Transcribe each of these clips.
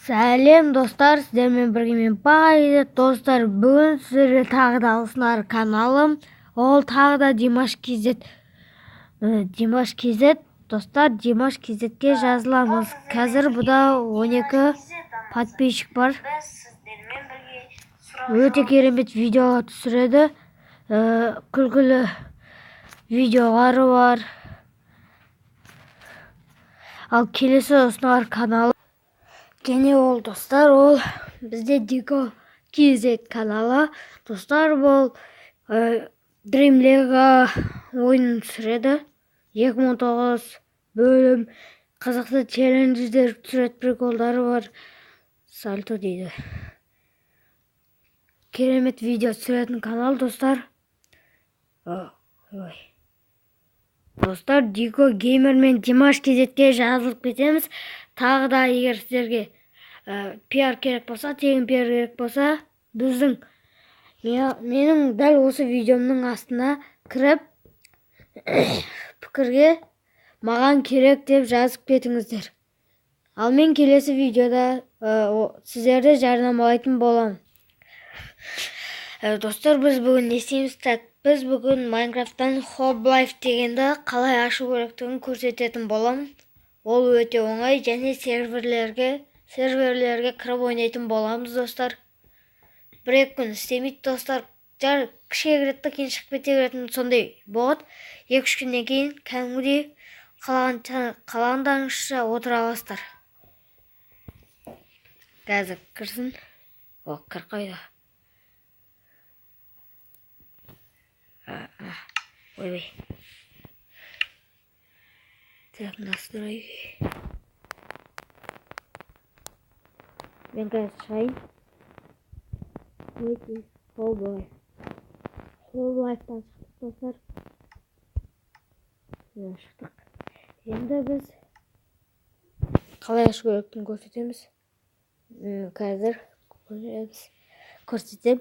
Сәлем достар, сіздермен бірге мен Пайда. Достар, бүгін сіздерге тағы да Алсынар каналым. Ол тағы да Димаш KZ. Достар, Димаш KZ'ге жазыламыз. Қазір бұда 12 подписчик бар. Өте керемет видео түсіреді. Күлкілі видеолары бар. Ал келесі Алсынар каналы. Және ол достар, ол бізде Димаш KZ каналы. Достар, бұл Dream League ойынын түсіреді. 2019 бөлім қазақта челлендждер түсіреді, приколдары бар. Сальто дейді. Керемет видео түсіретін канал, достар. Достар, Дико Геймер мен Димаш KZ'ге жазылып кетеміз. Тағы да егер сіздерге пиар керек болса, тегін пиар керек болса, менің дәл осы видеомның астына кіріп, пікірге маған керек деп жазып кетіңіздер. Ал мен келесі видеода сіздерді жарнамалайтын боламын. Достар, біз бүгін не істейміз? Біз бүгін Майнкрафттан Hoblife дегенді қалай ашу керектігін көрсететін боламын. Ол өте оңай, және серверлерге кіріп ойнайтын боламыз, достар. Бір-екі күн істемейді, достар. Кішіге кіреді, кейін шығып кете беретін сондай болады. 2-3 күннен кейін кәдімгідей қалағандарыңызша отыра аласыздар. Қазір кірсін. Кір қойды. Ойбай. Так, настрой. Мен қазір шығайын. Өте Hoblife. Hoblife'дан шықтық, достар. Шықтық. Енді біз қалай ашу керектігін көрсетеміз. Қазір көрсетем.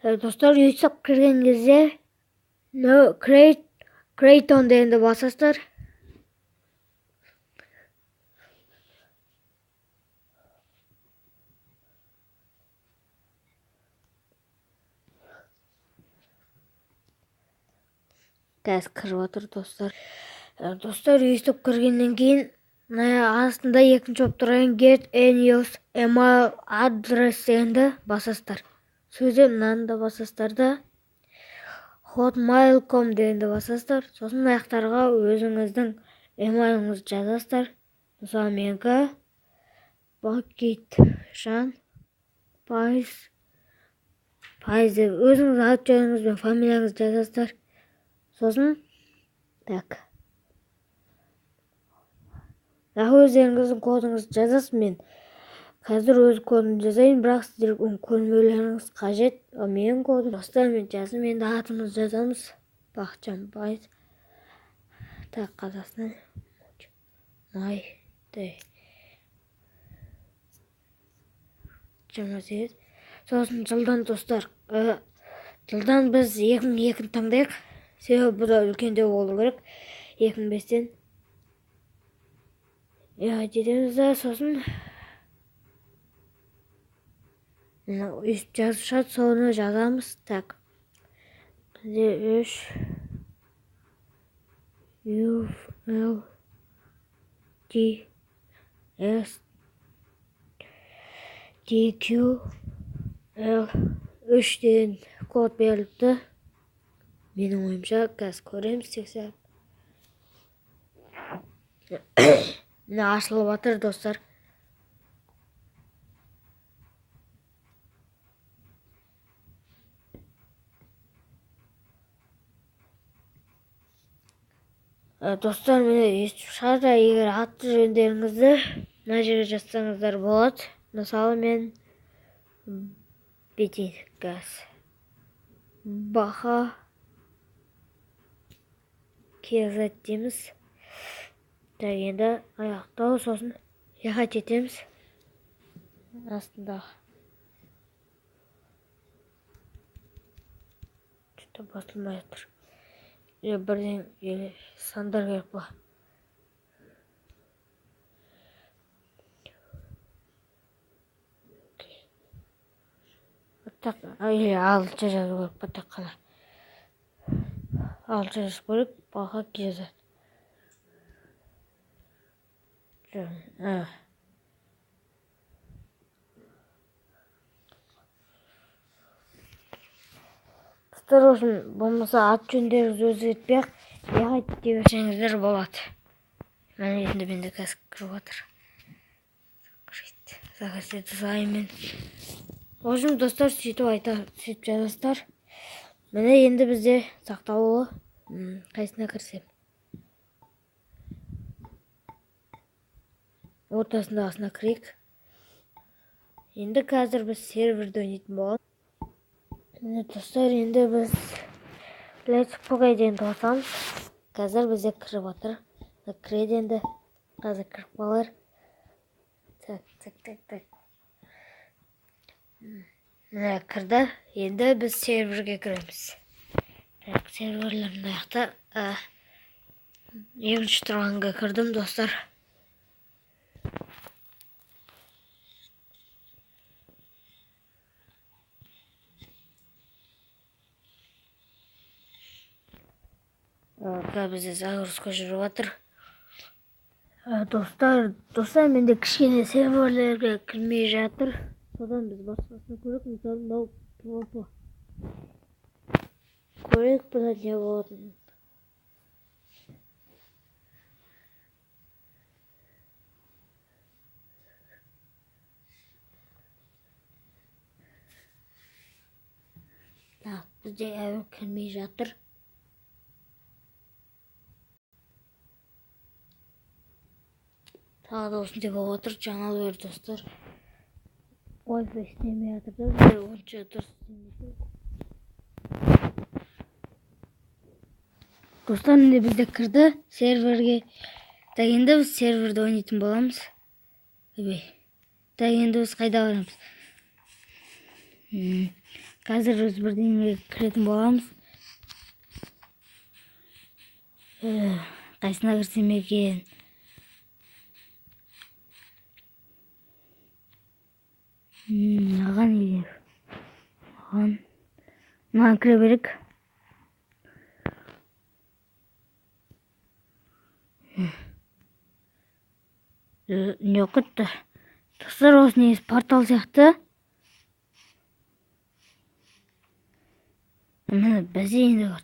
Достар, YouTube кірген кезде Create on дегенді басасыздар. Қазір кіріп отыр, достар. Достар, YouTube кіргеннен кейін астында екінші болып тұрған Get and Use Email Address дегенді басасыздар. Сөзде мынаны да басасыздар да hotmail.com дегенді басасыздар. Сосын аяқтарға өзіңіздің емайлыңызды жазасыздар. Мысалы менікі Бакитжан Пайыз деп өзіңіз аты жөніңіз бен фамилияңызды жазасыздар. Сосын өздеріңіздің кодыңызды жазасыз. Мен қазір өз кодымды жазайын, бірақ сіздер көрмеулеріңіз қажет. Менің кодым достар, мен жаздым. Енді атымызды жазамыз. Бақытжан Пайыз. Қазақстан. Сосын жылдан, достар. Жылдан біз 2002-ні таңдайық. Себебі бұда үлкендеу болу керек. 2005-тен. Жетеміз да, сосын үйтіп жазышады, соны жазамыз. Бізде 3 ULDS 3 деген код беріліпті. Менің ойымша қазір көреміз, тексеріп. Міне ашылып жатыр, достар. Достар, міне естіп шығар, егер аты жөндеріңізді мына жерге жазсаңыздар болады. Мысалы мен бетейін қазір. Баха KZ дейміз. Енді аяқтау, сосын яғат етеміз. Астындағы басылмай жатыр. Бірден сандар керек па? Ағылшынша жазу керек па? Тек қана ағылшынша жазу керек, баға жазады. Достар, болмаса ат жөндеріңізді өзгертпей-ақ яғайт дей берсеңіздер болады. Міне енді менде қазір кіріп жатыр. Заказ мен. Достар, сөйтіп жазасыздар. Міне енді бізде сақталуы. Қайсына кірсем? Ортасындағысына кірейік. Енді қазір біз серверді ойнайтын боламыз. Достар, енді біз Let's Play деген тоқтамыз. Қазір бізде кіріп жатыр. Кіреді енді. Қазір кіріп қалар. Так. Міне кірді. Енді біз серверге кіреміз. Серверлердің аяқта. Екінші тұрғанға кірдім, достар. Бізде загрузка жүріп жатыр. Достар, менде кішкене серверлерге кірмей жатыр. Содан біз басқасына көрек, мысалы, мынау PvP. Көрек, бұда не болатын. Бізде әуі кірмей жатыр. Тағы да осындай болып отыр, жаңалы өр достар. Wi-Fi істемей жатыр да, бізде онша дұрыс істемейді. Достар, міне бізде кірді серверге. Так, енді біз серверді ойнайтын боламыз. Так, енді біз қайда барамыз? Қазір біз бірдеңеге кіретін боламыз. Қайсына кірсем екен? Аған елер. Маған кіре берек. Не оқытты? Достар, осы негізі портал сияқты. Міне бізде енді бар.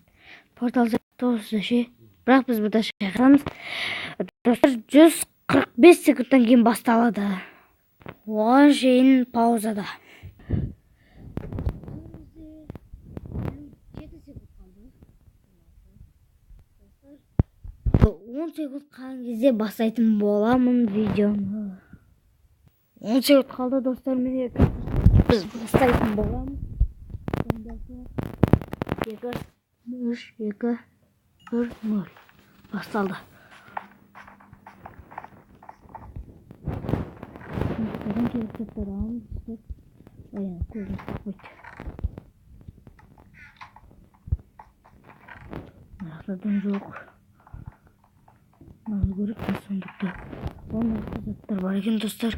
Портал сияқты осы ше. Бірақ біз бұда шайқарамыз. Достар, 145 секундтан кейін басталады. Оған шейін паузада. 10 секунд қалған кезде бастайтын боламын видеоны. 10 секунд қалды, достар, міне біз бастайтын боламыз. 2, 3, 2, 1, 0. Басталды. Бұдан келіп тұттар аламыз. Аян, көзін қойды. Нақтадан жоқ. Маңыз көріп қасындықты. Оның қызаттар бар екен, достар.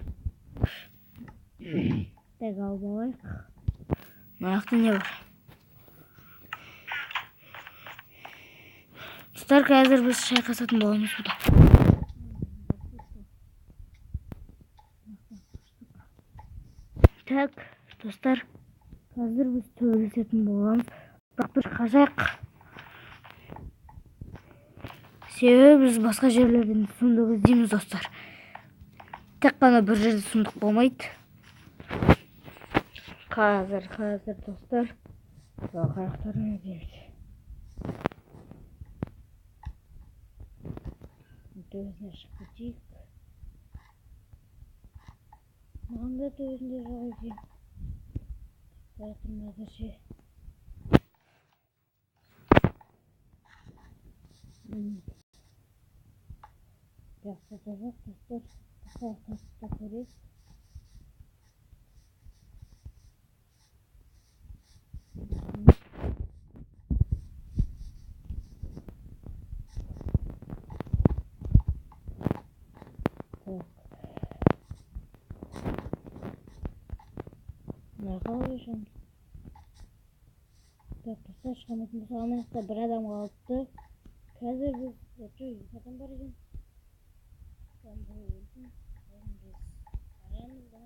Так, алып алайық. Нақта не бар? Достар, қазір біз шайқасатын боламыз бұда. Так, достар, қазір біз төбелесетін боламыз. Бірақ біз қажақ. Себебі біз басқа жерлерден сұмдық іздейміз, достар. Тек қана бір жерде сұмдық болмайды. Қазір, достар. Қарақтарын өтеміз. Төбесіне шығып кетейік. Маған да төбесінде жоқ екен. Қайтым әзірше. Жақсы жоқ, достар. Қасыста көрейік. шамыз. Достар, шамыздың салмақта бір адам қалыпты. Қазір біз адам бар екен. Біз арамыз да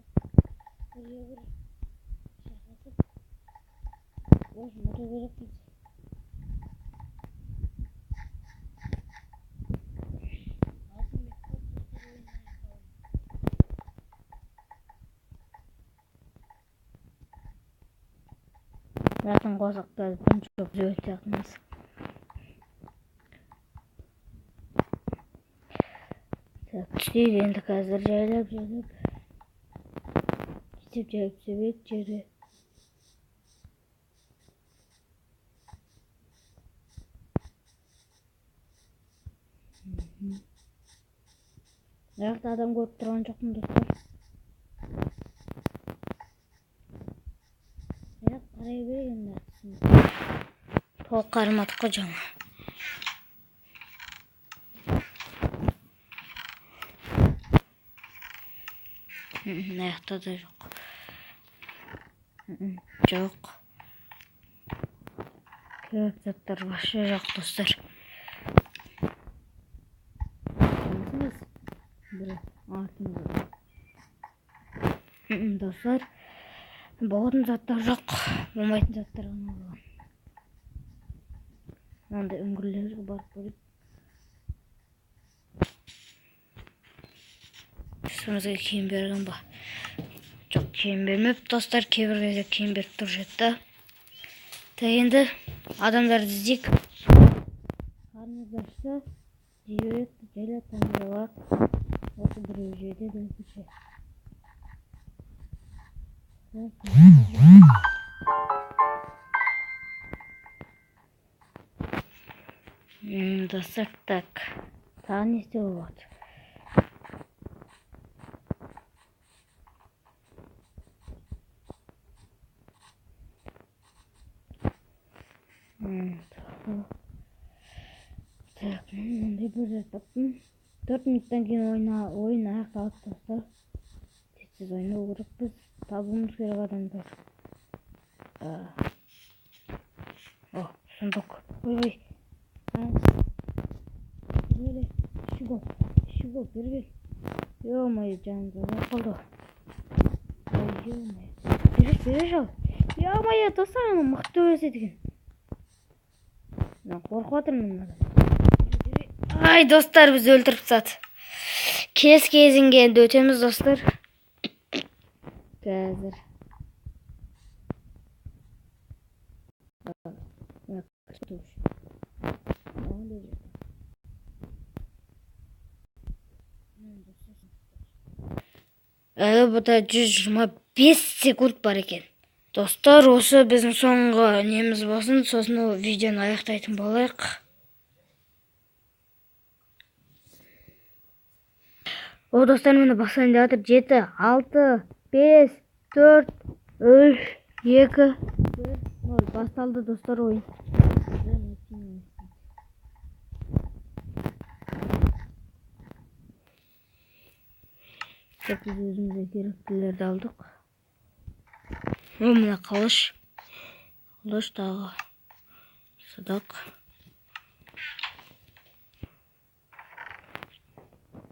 бір шақыртып осы мотор керек дейді. Zaten kozakları çok güzel yaptınız. Şimdi endi hazır jaylab ketib jayib jeri. Ayakta adam ko'rib turgan jo'qman do'stlar. Ayak qaray berganda. To'q qarmadik жаңа. Ayakta da yok. Yok. Kerak zatlar başka yok dostlar. Dostlar, boğazın zatlar yok. Bulmaytın zatlar olmalı. Onda öngürlerge barıp bölüp üstümüzge kiyim bergen ba. Çok kiyim bermep dostlar, kebir кезде kiyim berip turuşat da. Endi adamdарды іздейік. Қарнымыз ашса, жейбек жайлап таңдалақ. Осы біреу жейді де көше. Достар, так. Тағы не істеу болады? Так, мындай бір таптым. 4 минуттан кейін ойын аяқталып достар. Тез ойнау керекпіз. Табуымыз керек адамдар. О, сундук. Ой. Böyle şugo bir. Yo-moyo canım da kaldı. Yo-moyo. Bir al. Yo-moyo dostlar ama mıқты ösedik. Ben korkuatırım bunlardan. Ay dostlar bizi öldürüp sat. Кезінген өтеміз достар. Қазір. Бұда 125 секунд бар екен. Достар, осы біздің соңғы неміз болсын. Сосын видеоны аяқтайтын болайық. О, достар, мені басайын деп жатыр. 7, 6, 5, 4, 3, 2, 1, 0. Басталды достар ойын. Biz özümüze gereklileri aldık. Mına kılıç. Kılıç dağı. Sadak.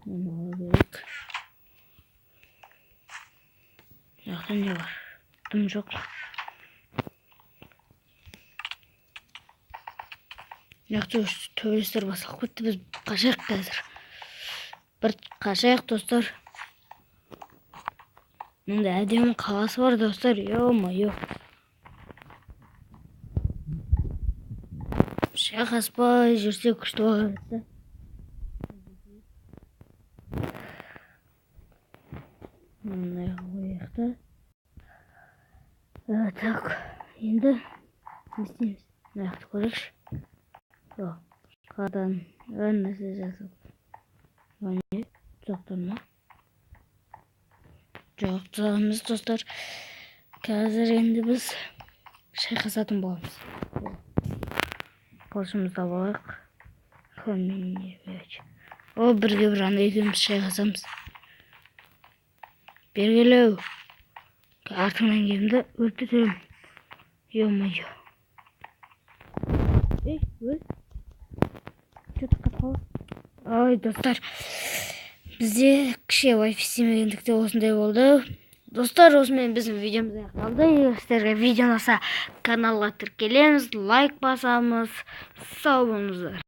Bunu aldık. Yakın ne var? Dım yok. Yaktı turistler basak bitti, biz kaçak қазір. Bir kaçak dostlar. Bunda әдемі қаласы бар достар. Yo-moyo. Шайқаспай жүрсе күшті болады. Мындай қояқты. Так, енді не істейміз? Нақты көрейікші. Жоқ, қадан нәрсе жасап. Өне жоқтан ма? Жоқ, жағымыз достар. Қазір енді біз шайқасатын боламыз. Қылышымызды алайық. О, бірге бір анда екеуміз шайқасамыз. Бергелеу. артыңнан келдім да өлтірем. Ё-моё. Ой. Что-то капал. Ой, достар. Бізде кіші Wi-Fi істемегендіктен осындай болды. Достар, осымен біздің видеомыз аяқталды. Егер сіздерге видео ұнаса, каналға тіркелеміз, лайк басамыз. Сау болыңыздар.